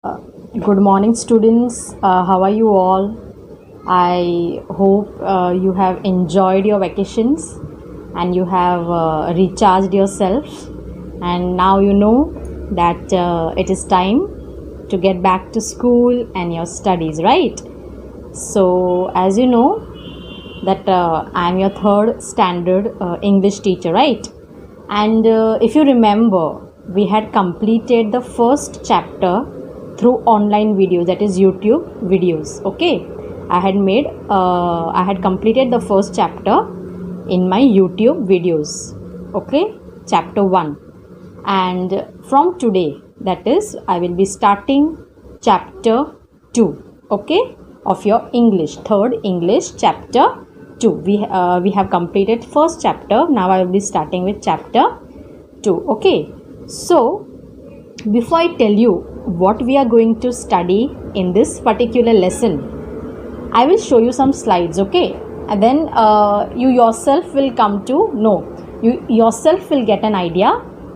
Good morning, students. How are you all? I hope you have enjoyed your vacations and you have recharged yourself, and now you know that it is time to get back to school and your studies, right? So, as you know, that I am your third standard English teacher, right? And if you remember, we had completed the first chapter through online videos, that is YouTube videos. Okay, I had completed the first chapter in my YouTube videos. Okay, chapter 1, and from today, that is, I will be starting chapter 2. Okay, of your English, third English chapter 2. We have completed first chapter. Now I will be starting with chapter 2. Okay, so before I tell you what we are going to study in this particular lesson, I will show you some slides. Okay, and then you yourself will come to know, you yourself will get an idea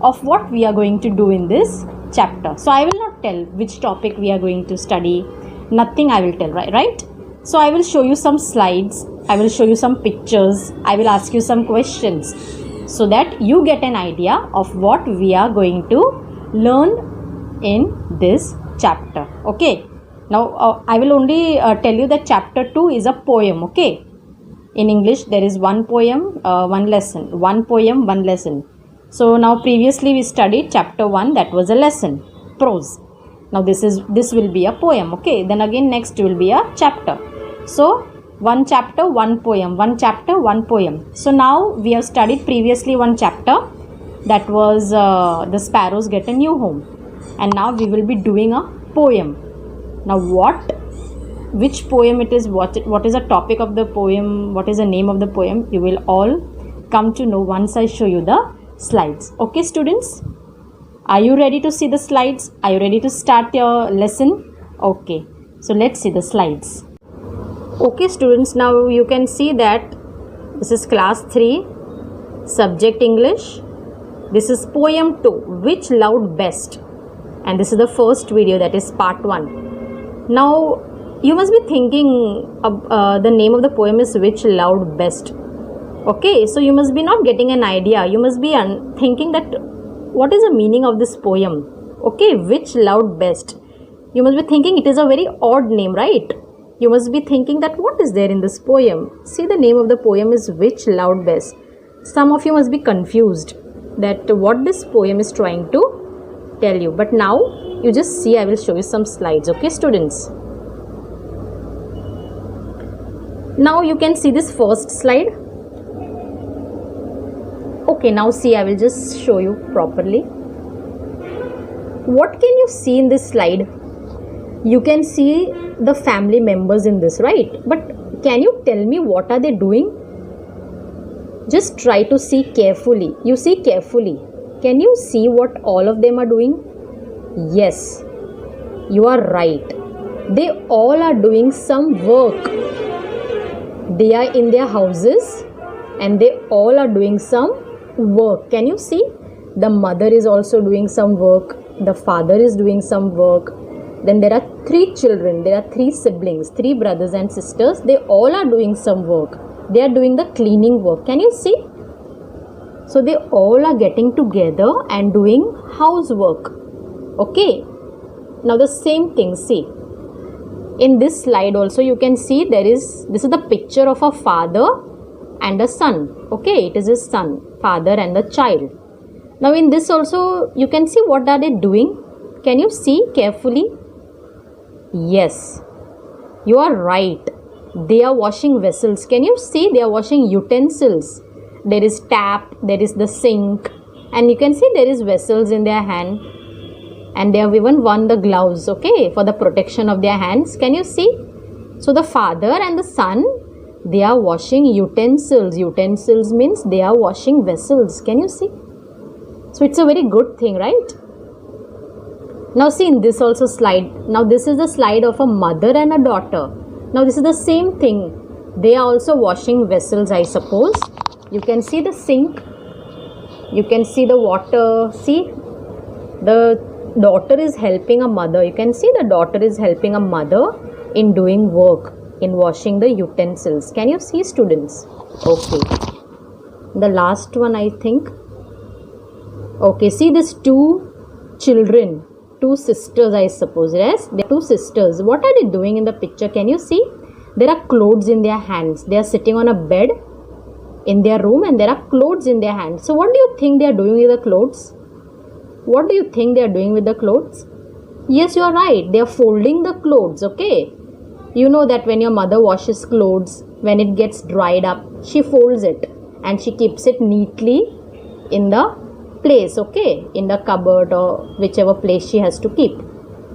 of what we are going to do in this chapter. So I will not tell which topic we are going to study, nothing I will tell, right? So I will show you some slides, I will show you some pictures, I will ask you some questions so that you get an idea of what we are going to learn in this chapter. Okay, now I will only tell you that chapter 2 is a poem. Okay, in English there is one poem, one lesson, one poem, one lesson. So now previously we studied chapter 1, that was a lesson, prose. Now this will be a poem. Okay, then again next will be a chapter. So one chapter, one poem, one chapter, one poem. So now we have studied previously one chapter, that was the sparrows get a new home, and now we will be doing a poem. Now which poem it is, what is the topic of the poem, what is the name of the poem, you will all come to know once I show you the slides. Okay, students, are you ready to see the slides? Are you ready to start your lesson? Okay, so let's see the slides. Okay, students, now you can see that this is class 3, subject English. This is poem 2, which loved best, and this is the first video, that is part 1. Now you must be thinking the name of the poem is which loved best. Okay, so you must be not getting an idea, you must be thinking that what is the meaning of this poem. Okay, which loved best, you must be thinking it is a very odd name, right? You must be thinking that what is there in this poem. See, the name of the poem is which loved best. Some of you must be confused that what this poem is trying to tell you, but now you just see, I will show you some slides. Okay, students, now you can see this first slide. Okay, now see, I will just show you properly. What can you see in this slide? You can see the family members in this, right? But can you tell me what are they doing? Just try to see carefully. You see carefully. Can you see what all of them are doing? Yes, you are right. They all are doing some work. They are in their houses and they all are doing some work. Can you see? The mother is also doing some work. The father is doing some work. Then there are 3 children, there are 3 siblings, 3 brothers and sisters. They all are doing some work. They are doing the cleaning work. Can you see? So they all are getting together and doing housework. Okay. Now the same thing, see. In this slide also you can see this is the picture of a father and a son. Okay, it is his son, father and the child. Now in this also you can see what are they doing. Can you see carefully? Yes, you are right. They are washing vessels. Can you see? They are washing utensils. There is tap, there is the sink, and you can see there is vessels in their hand, and they have even worn the gloves, okay, for the protection of their hands. Can you see? So the father and the son, they are washing utensils. Utensils means they are washing vessels. Can you see? So it's a very good thing, right? Now see in this also slide. Now this is the slide of a mother and a daughter. Now this is the same thing. They are also washing vessels, I suppose. You can see the sink. You can see the water. See, the daughter is helping a mother. You can see the daughter is helping a mother in doing work, in washing the utensils. Can you see, students? Okay. The last one, I think. Okay, see these two children, two sisters, I suppose. Yes, they're two sisters. What are they doing in the picture? Can you see? There are clothes in their hands. They are sitting on a bed in their room and there are clothes in their hands. So what do you think they are doing with the clothes? What do you think they are doing with the clothes? Yes, you are right. They are folding the clothes, okay? You know that when your mother washes clothes, when it gets dried up, she folds it and she keeps it neatly in the place, okay? In the cupboard or whichever place she has to keep.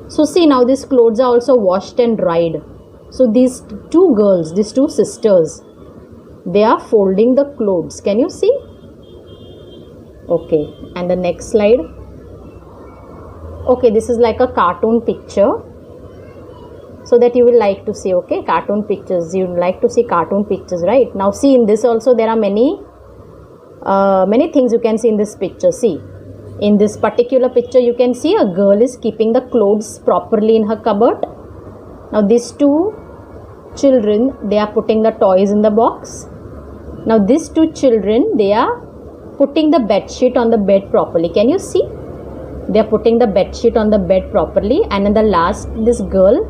So see, now these clothes are also washed and dried. So these two girls, these two sisters, they are folding the clothes. Can you see? Okay, and the next slide. Okay, this is like a cartoon picture, so that you will like to see, okay, cartoon pictures. You like to see cartoon pictures, right? Now see, in this also there are many things you can see in this picture. See, in this particular picture you can see a girl is keeping the clothes properly in her cupboard. Now these two children, they are putting the toys in the box. Now these two children, they are putting the bed sheet on the bed properly. Can you see? They are putting the bed sheet on the bed properly. And in the last, this girl,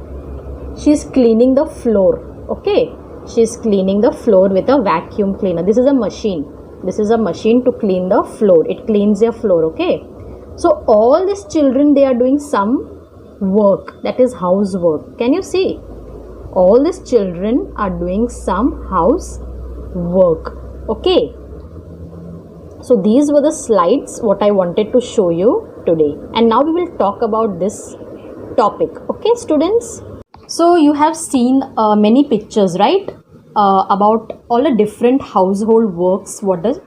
she is cleaning the floor. Okay, she is cleaning the floor with a vacuum cleaner. This is a machine. This is a machine to clean the floor. It cleans your floor. Okay, so all these children, they are doing some work, that is housework. Can you see? All these children are doing some house work. Okay, so these were the slides what I wanted to show you today, and now we will talk about this topic. Okay, students, so you have seen many pictures, right, about all the different household works what the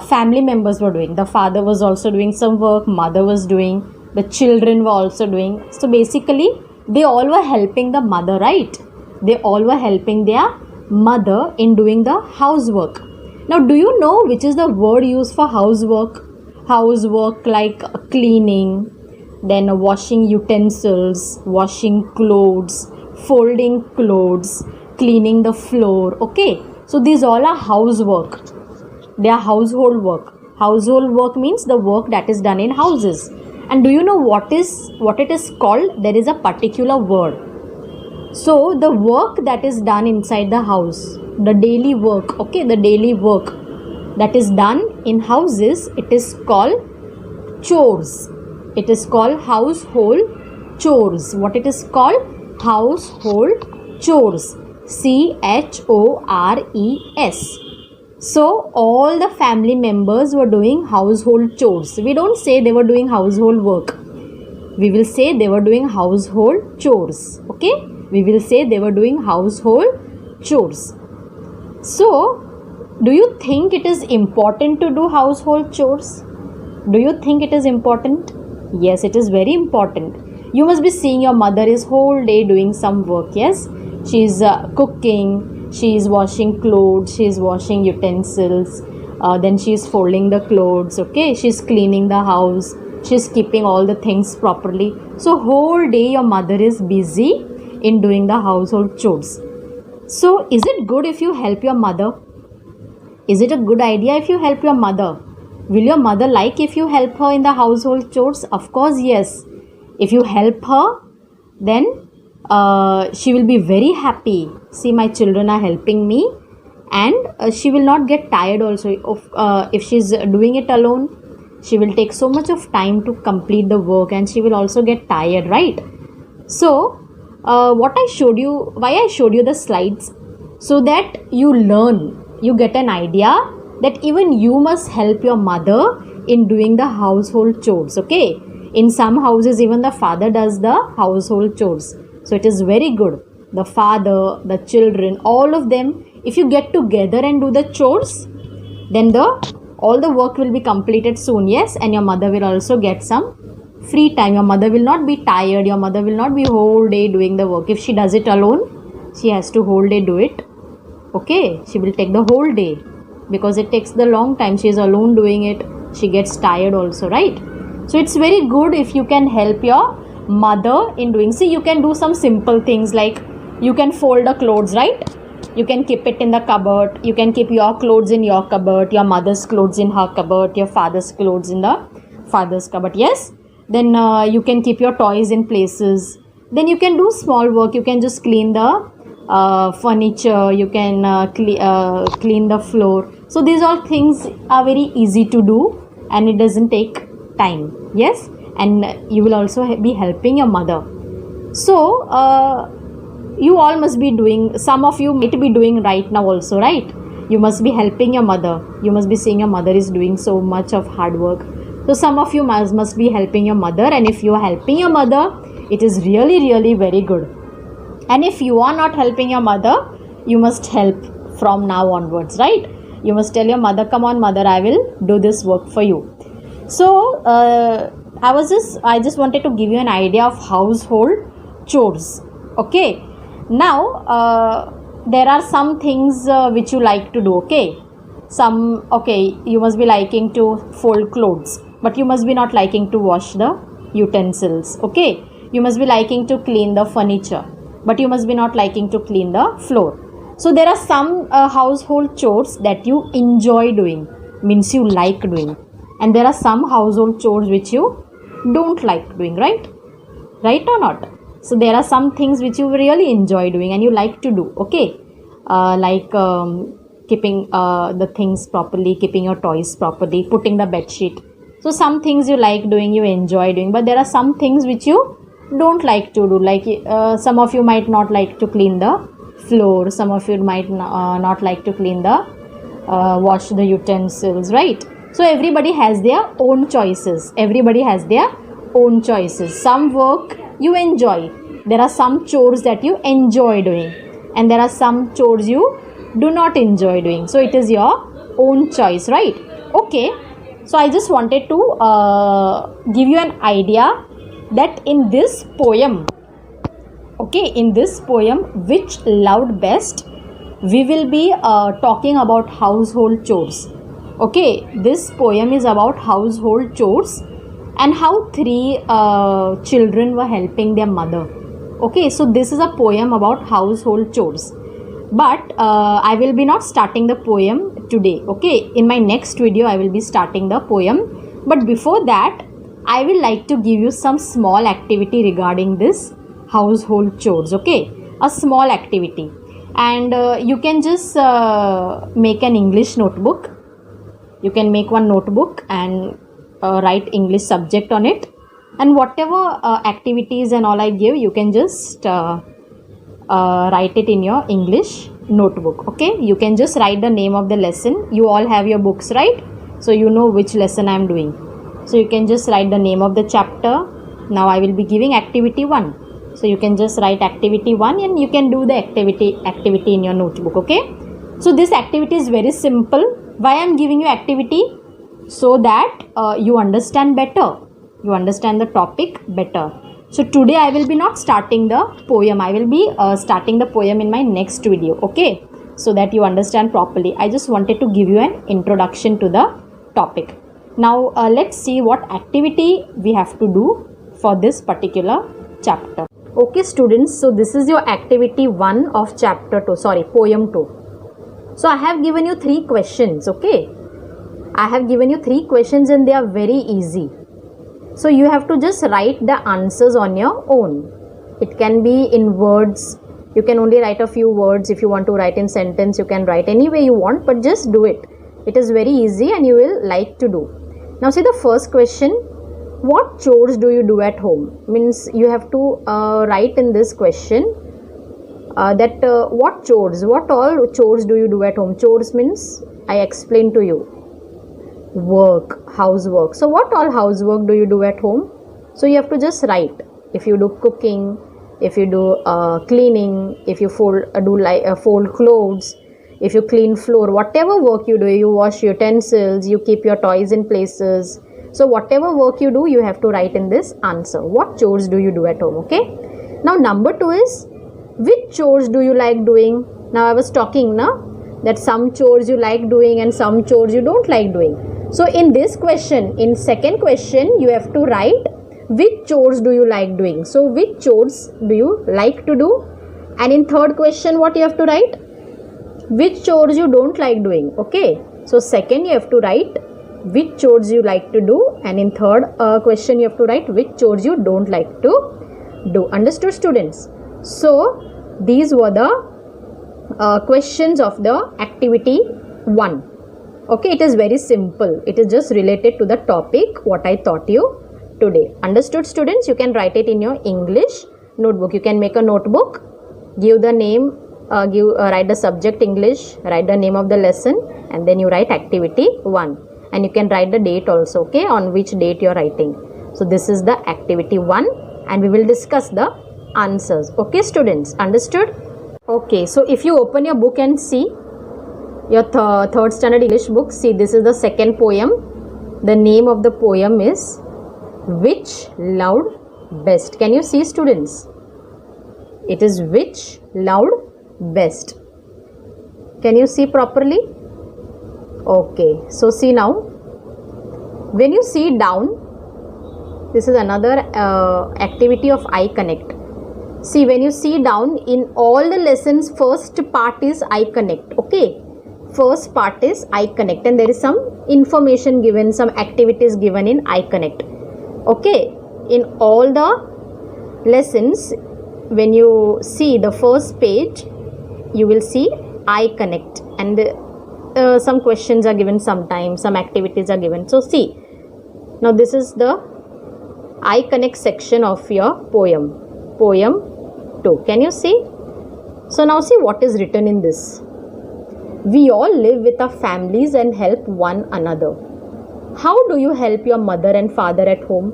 family members were doing. The father was also doing some work, mother was doing, the children were also doing. So basically they all were helping the mother, right? They all were helping their mother in doing the housework. Now, do you know which is the word used for housework? Housework like cleaning, then washing utensils, washing clothes, folding clothes, cleaning the floor. Okay, so these all are housework. They are household work. Household work means the work that is done in houses. And do you know what it is called? There is a particular word. So the work that is done inside the house, the daily work, okay, the daily work that is done in houses, it is called chores. It is called household chores. What it is called? Household chores. CHORES. So all the family members were doing household chores. We don't say they were doing household work. We will say they were doing household chores. Okay? We will say they were doing household chores. So, do you think it is important to do household chores? Do you think it is important? Yes, it is very important. You must be seeing your mother is whole day doing some work. Yes, she is cooking, she is washing clothes, she is washing utensils, then she is folding the clothes. Okay, she is cleaning the house, she is keeping all the things properly. So whole day your mother is busy in doing the household chores. So is it good if you help your mother? Is it a good idea if you help your mother? Will your mother like if you help her in the household chores? Of course, yes. If you help her, then she will be very happy. See, my children are helping me, and she will not get tired also. If she is doing it alone, she will take so much of time to complete the work, and she will also get tired, right? So what I showed you, why I showed you the slides, so that you learn, you get an idea that even you must help your mother in doing the household chores. Okay, in some houses even the father does the household chores, so it is very good. The father, the children, all of them, if you get together and do the chores, then all the work will be completed soon. Yes, and your mother will also get some free time. Your mother will not be tired. Your mother will not be whole day doing the work. If she does it alone, she has to whole day do it. Okay, she will take the whole day because it takes the long time. She is alone doing it. She gets tired also, right? So it's very good if you can help your mother in doing. See, you can do some simple things like you can fold the clothes, right? You can keep it in the cupboard. You can keep your clothes in your cupboard, your mother's clothes in her cupboard, your father's clothes in the father's cupboard. Yes. Then you can keep your toys in places. Then you can do small work. You can just clean the furniture. You can clean the floor. So these all things are very easy to do, and it doesn't take time. Yes. And you will also be helping your mother. So you all must be doing, some of you might be doing right now also, right? You must be helping your mother. You must be seeing your mother is doing so much of hard work. So some of you must be helping your mother, and if you are helping your mother, it is really very good. And if you are not helping your mother, you must help from now onwards, right? You must tell your mother, come on mother, I will do this work for you. So I just wanted to give you an idea of household chores. Okay. Now there are some things which you like to do. Okay. You must be liking to fold clothes, but you must be not liking to wash the utensils. Okay. You must be liking to clean the furniture, but you must be not liking to clean the floor. So there are some household chores that you enjoy doing, means you like doing, and there are some household chores which you don't like doing, right or not? So there are some things which you really enjoy doing and you like to do. Okay. Like keeping the things properly, keeping your toys properly, putting the bed sheet. So some things you like doing, you enjoy doing, but there are some things which you don't like to do. Like some of you might not like to clean the floor, some of you might not like to clean the wash the utensils, right? So everybody has their own choices. Some work you enjoy. There are some chores that you enjoy doing, and there are some chores you do not enjoy doing. So it is your own choice, right? Okay. So I just wanted to give you an idea that in this poem, which loved best, we will be talking about household chores. Okay, this poem is about household chores and how 3 children were helping their mother. Okay, so this is a poem about household chores, but I will be not starting the poem today. Okay, in my next video I will be starting the poem, but before that I will like to give you some small activity regarding this household chores. Okay, a small activity, and you can just make an English notebook. You can make one notebook and write English subject on it, and whatever activities and all I give, you can just write it in your English notebook. Okay, you can just write the name of the lesson. You all have your books, right? So you know which lesson I am doing. So you can just write the name of the chapter. Now I will be giving activity 1. So you can just write activity 1 and you can do the activity in your notebook. Okay. So this activity is very simple. Why I am giving you activity? So that you understand better. You understand the topic better. So today I will be not starting the poem. I will be starting the poem in my next video. Okay. So that you understand properly. I just wanted to give you an introduction to the topic. Now let's see what activity we have to do for this particular chapter. Okay students, so this is your activity 1 of chapter 2, poem 2. So I have given you 3 questions, okay. I have given you 3 questions and they are very easy. So you have to just write the answers on your own. It can be in words. You can only write a few words. If you want to write in sentence, you can write any way you want, but just do it. It is very easy and you will like to do. Now see the first question. What chores do you do at home? Means you have to write in this question what all chores do you do at home? Chores means I explained to you. Work, housework. So what all housework do you do at home? So you have to just write. If you do cooking, if you do cleaning, if you fold clothes, if you clean floor, whatever work you do, you wash utensils, you keep your toys in places. So whatever work you do, you have to write in this answer. What chores do you do at home? Okay. Now number 2 is, which chores do you like doing? Now I was talking now that some chores you like doing and some chores you don't like doing. So in this question, in second question, you have to write which chores do you like doing. So which chores do you like to do? And in third question, what you have to write? Which chores you don't like doing. Okay. So second, you have to write which chores you like to do, and in third question you have to write which chores you don't like to do. Understood, students? So these were the questions of the activity 1. Okay, it is very simple. It is just related to the topic what I taught you today. Understood, students? You can write it in your English notebook. You can make a notebook, give the name, write the subject English, write the name of the lesson, and then you write activity 1. And you can write the date also, okay, on which date you are writing. So this is the activity 1, and we will discuss the answers. Okay, students, understood? Okay, so if you open your book and see your third standard English book, see, this is the second poem. The name of the poem is Which Loved Best. Can you see, students? It is Which Loved Best. Can you see properly? Okay, so see now, when you see down, this is another activity of eye connect. See, when you see down, in all the lessons, first part is eye connect. Okay, first part is eye connect, and there is some information given, some activities given in eye connect. Okay, in all the lessons, when you see the first page, you will see eye connect, and some questions are given sometimes, some activities are given. So see, now this is the eye connect section of your poem 2. Can you see? So now see what is written in this. We all live with our families and help one another. How do you help your mother and father at home?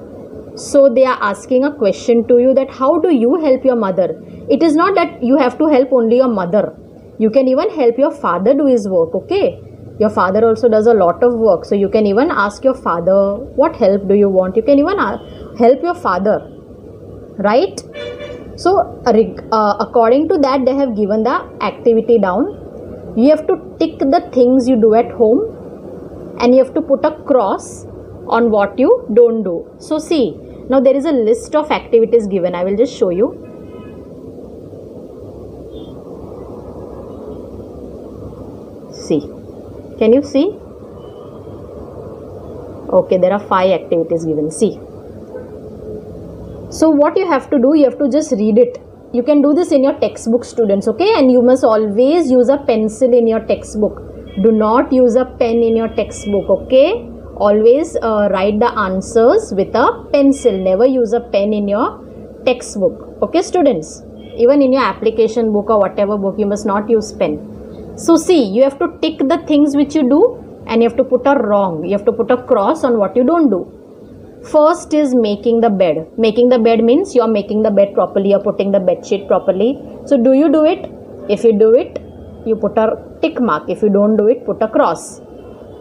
So they are asking a question to you, that how do you help your mother? It is not that you have to help only your mother. You can even help your father do his work, okay? Your father also does a lot of work. So you can even ask your father, what help do you want? You can even help your father, right? So according to that, they have given the activity down. You have to tick the things you do at home, and you have to put a cross on what you don't do. So see, now there is a list of activities given. I will just show you. See, can you see? Okay, there are 5 activities given. See, so what you have to do, you have to just read it. You can do this in your textbook, students, okay? And you must always use a pencil in your textbook. Do not use a pen in your textbook, okay? Always write the answers with a pencil. Never use a pen in your textbook, okay, students? Even in your application book or whatever book, you must not use pen. So see, you have to tick the things which you do, and you have to put a wrong. You have to put a cross on what you don't do. First is making the bed. Making the bed means you are making the bed properly, you are putting the bed sheet properly. So do you do it? If you do it, you put a tick mark. If you don't do it, put a cross.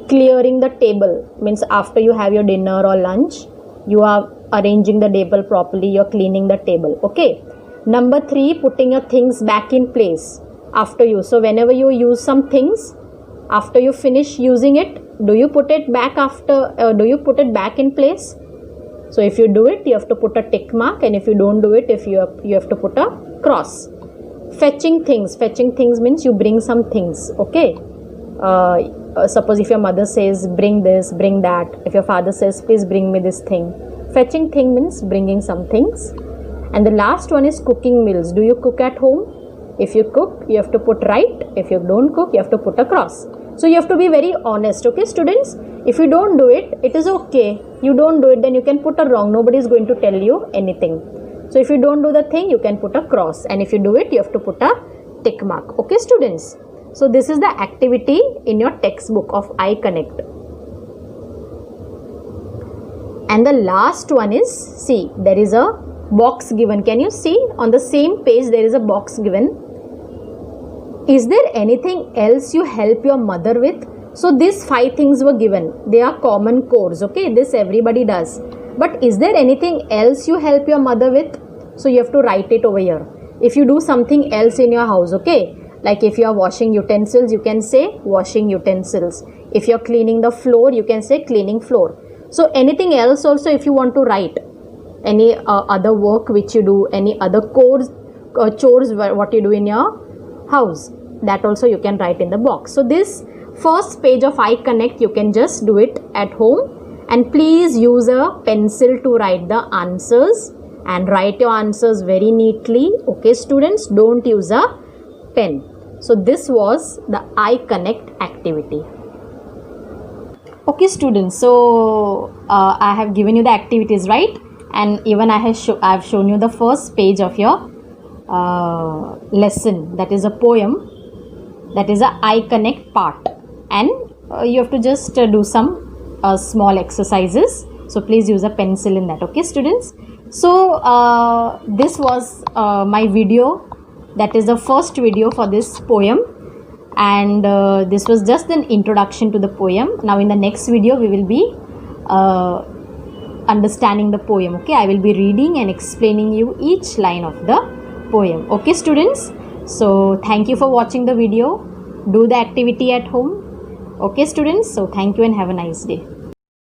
Clearing the table means after you have your dinner or lunch, you are arranging the table properly, you are cleaning the table, okay? Number 3, putting your things back in place after you. So whenever you use some things, after you finish using it, do you put it back do you put it back in place? So if you do it, you have to put a tick mark, and if you don't do it, you have to put a cross. Fetching things. Fetching things means you bring some things, okay? Suppose if your mother says bring this, bring that. If your father says please bring me this thing. Fetching thing means bringing some things. And the last one is cooking meals. Do you cook at home? If you cook, you have to put right. If you don't cook, you have to put a cross. So you have to be very honest, okay, students? If you don't do it, it is okay. You don't do it, then you can put a wrong. Nobody is going to tell you anything. So if you don't do the thing, you can put a cross. And if you do it, you have to put a tick mark. Okay, students? So this is the activity in your textbook of eye connect. And the last one is, see, there is a box given. Can you see? On the same page, there is a box given. Is there anything else you help your mother with? So these 5 things were given. They are common cores, okay? This everybody does. But is there anything else you help your mother with? So you have to write it over here. If you do something else in your house, okay? Like if you are washing utensils, you can say washing utensils. If you are cleaning the floor, you can say cleaning floor. So anything else also, if you want to write any other work which you do, any other chores what you do in your house, that also you can write in the box. So this first page of iConnect, you can just do it at home, and please use a pencil to write the answers and write your answers very neatly. Okay students, don't use a pen. So this was the iConnect activity. Okay students, so I have given you the activities, right? And even I have shown you the first page of your lesson, that is a poem, that is a iConnect part, and you have to just do some small exercises. So please use a pencil in that. Okay students, so this was my video, that is the first video for this poem, and this was just an introduction to the poem. Now in the next video we will be understanding the poem. Okay, I will be reading and explaining you each line of the poem. Okay students, so thank you for watching the video. Do the activity at home. Okay students, so thank you and have a nice day.